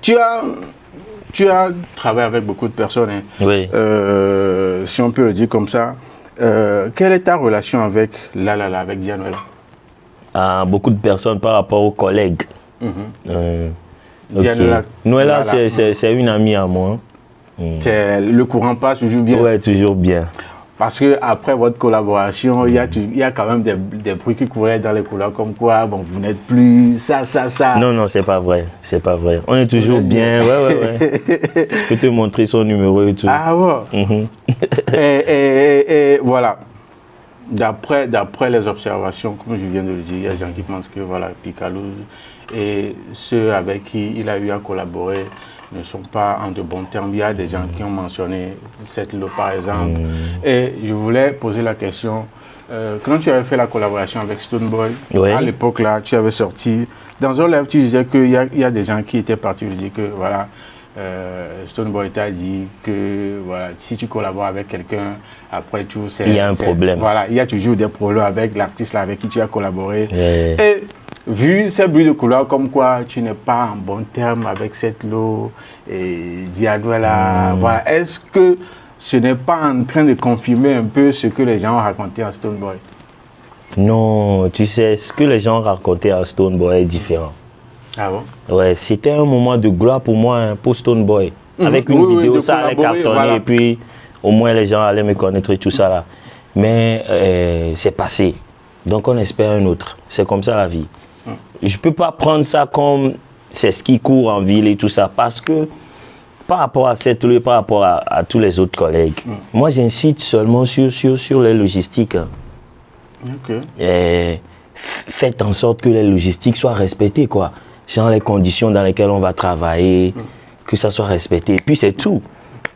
Tu as travaillé avec beaucoup de personnes, hein. Oui. Si on peut le dire comme ça. Quelle est ta relation avec avec Dianola? Beaucoup de personnes par rapport aux collègues. Dianola. Noëlla, c'est une amie à moi. Le courant passe toujours bien? Oui, toujours bien. Parce que après votre collaboration, il y a quand même des bruits qui couraient dans les couloirs comme quoi, bon, vous n'êtes plus ça. Non, c'est pas vrai. C'est pas vrai. On est toujours bien. Ouais. Je peux te montrer son numéro et tout. Ah bon? Et voilà. D'après les observations, comme je viens de le dire, il y a des gens qui pensent que voilà, Picaloz et ceux avec qui il a eu à collaborer ne sont pas en de bons termes. Il y a des gens qui ont mentionné cette lot par exemple. Et je voulais poser la question, quand tu avais fait la collaboration avec Stonebwoy, à l'époque là, tu avais sorti, dans un live tu disais qu'il y a des gens qui étaient partis, tu dis que voilà, Stonebwoy t'a dit que voilà, si tu collabores avec quelqu'un, après tout, il y a un problème. Voilà, il y a toujours des problèmes avec l'artiste avec qui tu as collaboré. Et vu ces bruits de couloir comme quoi tu n'es pas en bon terme avec cette lot et Dianola, voilà, est-ce que ce n'est pas en train de confirmer un peu ce que les gens ont raconté à Stonebwoy? Non, tu sais, ce que les gens ont raconté à Stonebwoy est différent. Ah bon? Ouais, c'était un moment de gloire pour moi, hein, pour Stonebwoy. Avec une vidéo, ça allait cartonner, voilà. Et puis au moins les gens allaient me connaître et tout ça là. Mais c'est passé. Donc on espère un autre. C'est comme ça la vie. Je ne peux pas prendre ça comme c'est ce qui court en ville et tout ça. Parce que par rapport à cette loi, par rapport à tous les autres collègues, moi j'incite seulement sur les logistiques. Et faites en sorte que les logistiques soient respectées, quoi. Genre les conditions dans lesquelles on va travailler, que ça soit respecté. Et puis c'est tout.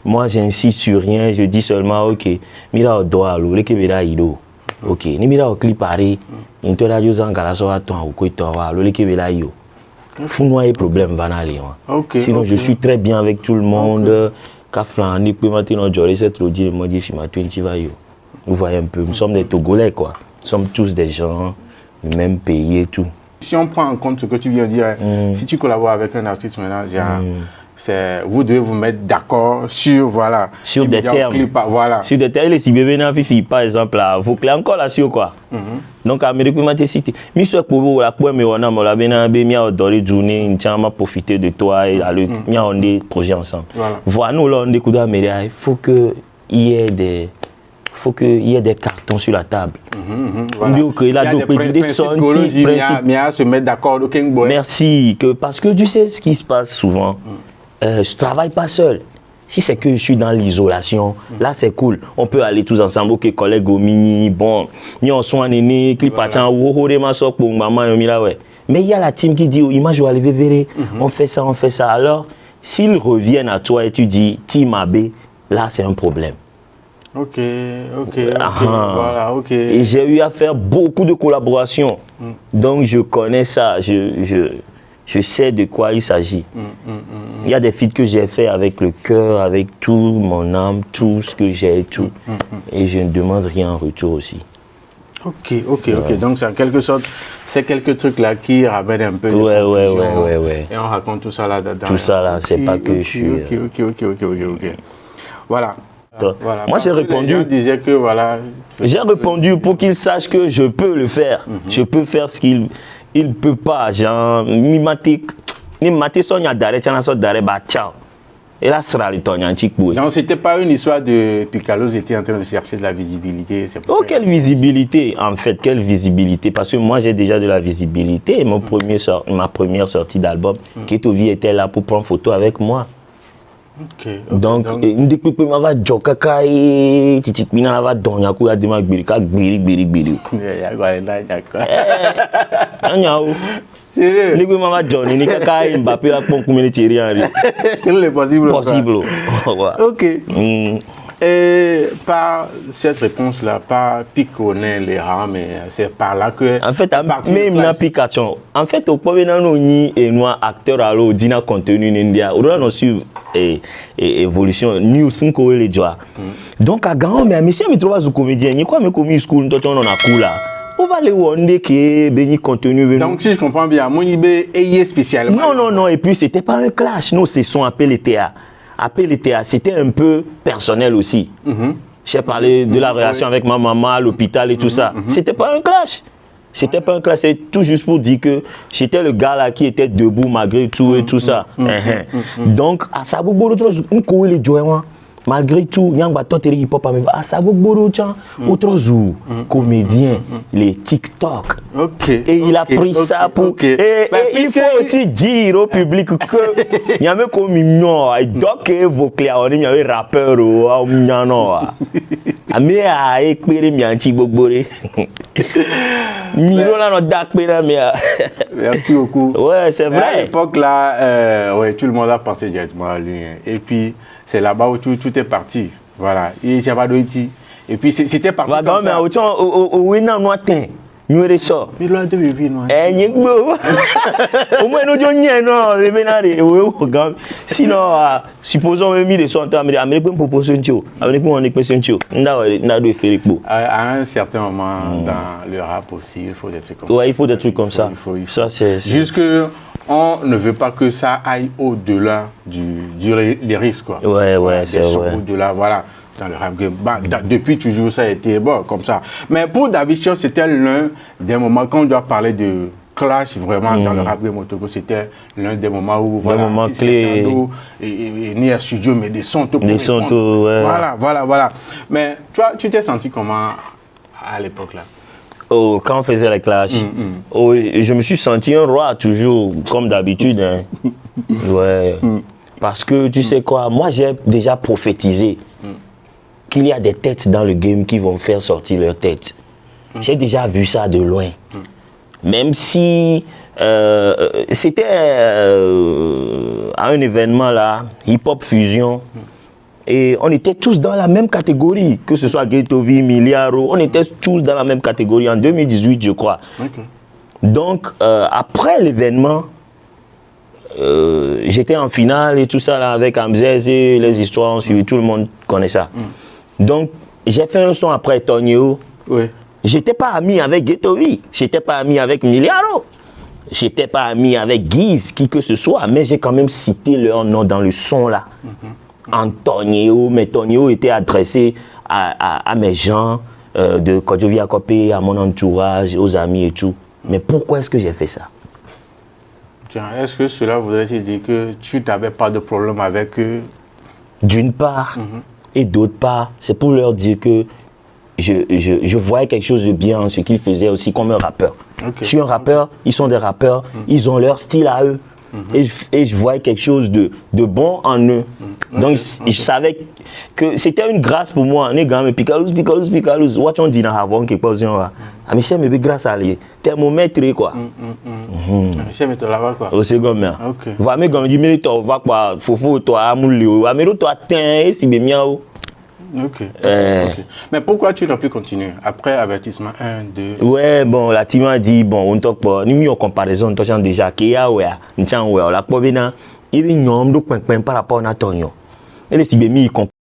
Moi j'insiste sur rien, je dis seulement ok, mira au doigt, le kebera ido. Ok, ni mira au clip pari, into radio zangala so aton au koitowa, le kebera yo. Fous-moi les problèmes banals. Sinon je suis très bien avec tout le monde. Kaflan, ni peut maintenant jouer cette lodie, moi dit fima 20 va yo. Vous voyez un peu, nous sommes des Togolais quoi. Nous sommes tous des gens du même pays et tout. Si on prend en compte ce que tu viens de dire, si tu collabores avec un artiste maintenant, vous devez vous mettre d'accord sur voilà sur des termes. Voilà. Sur des termes. Les si bébé n'a fifi par exemple là, vous clés encore là sur quoi. Donc Amérique m'a cité. Mais ce pour vous la pour me on a la bena be mia dans les journées, une chama profiter de toi et aller mia on des projets ensemble. Voilà nous là on des coups d'Amérique, il faut que il y ait des cartons sur la table. Voilà. Il y a des principes mais se mettre d'accord. Merci. Parce que tu sais ce qui se passe souvent. Je travaille pas seul. Si c'est que je suis dans l'isolation, là c'est cool. On peut aller tous ensemble, ok, collègues au mini, bon, ni on soit néné, clip à tiens, mais il y a la team qui dit, oh, image va aller verrer, on fait ça. Alors, s'ils reviennent à toi et tu dis, team AB, là c'est un problème. Ok. Voilà, ok. Et j'ai eu à faire beaucoup de collaborations. Donc je connais ça, je sais de quoi il s'agit. Il y a des feats que j'ai fait avec le cœur, avec tout mon âme, tout ce que j'ai et tout. Et je ne demande rien en retour aussi. Ok. Donc c'est en quelque sorte, c'est quelques trucs là qui ramènent un peu de confusion. Ouais. Et on raconte tout ça là dedans. Tout ça là, c'est pas que je suis... Ok. Voilà. Moi j'ai répondu. Que, voilà, j'ai répondu pour qu'il sache que je peux le faire. Je peux faire ce qu'il ne peut pas. Genre, ni maté son ya d'arrêt, tiens so d'arrêt bah ciao. Et là sera le ton antique boy. Non, c'était pas une histoire de Picaloz était en train de chercher de la visibilité. Oh quelle visibilité en fait, quelle visibilité parce que moi j'ai déjà de la visibilité. Ma première sortie d'album, Ketovi était là pour prendre photo avec moi. Donc depuis que m'a va jokaka et titikmina va donya ko ya dema gbirika gbiri sérieux ni ko m'a va Johnny ni kaka Mbappé la pon kumene tiri henri c'est possible ok et par cette réponse là pas piconner les rangs mais c'est par là que en fait même na Pikachu en fait au premier non ni et noir acteur alors dina contenu n'india on a suivre et évolution news nko les joie donc à grand mais monsieur me trouve as comédien ni quoi me commis school to on a cool là on va les wonder que béni contenu. Donc, si je comprends bien, Monibé est spécialement. Non. Et puis, c'était pas un clash. Nous, c'est son appel ETA. Appel ETA, c'était un peu personnel aussi. J'ai parlé de la relation avec ma maman à l'hôpital et tout ça. C'était pas un clash. C'était pas un clash. C'est tout juste pour dire que j'étais le gars là qui était debout malgré tout et tout ça. Donc, à Sabouboro, on courait les joints. Malgré tout, il y a un bateau de hip-hop à Sabouboro, autre jour, comédien, les TikTok. Et il a pris ça pour. Et il faut aussi dire au public que il y a même comme mignon, donc vos clients, il y a un rappeur ou mignon. Mais à éclairer mi anti boboré. Miro là Merci beaucoup. Ouais, c'est vrai. À l'époque là, ouais, tout le monde a pensé directement à lui. Et puis c'est là-bas où tout est parti. Voilà. Et et puis c'était parti. Comme ça. Nous ressort. Mais là, de vivre, non. Au moins, nous disons non, sinon, supposons que les sont à une proposition. À un certain moment, dans le rap aussi, il faut des trucs comme ça. Ouais, il faut des trucs comme ça. Ça, c'est. Jusque on ne veut pas que ça aille au-delà des risques, quoi. Ouais, c'est vrai. Au-delà, voilà. Dans le rap game. Bah, depuis toujours, ça a été bon, comme ça. Mais pour David Chios, c'était l'un des moments, quand on doit parler de clash vraiment dans le rap game au Togo, c'était l'un des moments où, voilà, moment clé. Et ni à studio, mais des sons tout. Des sons tout, ouais. Voilà. Mais toi, tu t'es senti comment à l'époque là? Oh, quand on faisait les clashs, oh, je me suis senti un roi toujours, comme d'habitude. Hein. Ouais. Parce que tu sais quoi, moi j'ai déjà prophétisé qu'il y a des têtes dans le game qui vont faire sortir leurs têtes. J'ai déjà vu ça de loin. Même si c'était à un événement là, hip-hop fusion, et on était tous dans la même catégorie, que ce soit Ghettovi, Miliaro, on était tous dans la même catégorie en 2018, je crois. Donc, après l'événement, j'étais en finale et tout ça là, avec Amzez et les histoires, tout le monde connaît ça. Donc, j'ai fait un son après Tonio. J'étais pas ami avec Ghettovi, j'étais pas ami avec Miliaro, j'étais pas ami avec Guise, qui que ce soit, mais j'ai quand même cité leur nom dans le son là. Antonio, mais Tonio était adressé à mes gens de Kodjovi Akopé, à mon entourage, aux amis et tout. Mais pourquoi est-ce que j'ai fait ça? Est-ce que cela voudrait dire que tu n'avais pas de problème avec eux? D'une part, et d'autre part, c'est pour leur dire que je voyais quelque chose de bien en ce qu'ils faisaient aussi comme un rappeur. Je suis un rappeur, ils sont des rappeurs, ils ont leur style à eux. Et je voyais quelque chose de bon en eux. Donc je savais que c'était une grâce pour moi. On est grand, mais Picalous. What on dit dans Havon qui pose un Michel, mais grâce à lui. Thermomètre quoi. Michel, mais tu là-bas quoi. Au second, mais. Va me comme dit, mais tu vas quoi. Faut toi, amoulio. Amelo toi, tiens, si bien miaou. Mais pourquoi tu n'as pu continuer après avertissement 1, 2? Ouais, bon, la team a dit, bon, on ne talk pas. Nous mis en comparaison, on a déjà qu'il y a, ouais, on tient, ouais, la pauvre, il y a un nombre de points par rapport à Antonio. Et les si bien mis,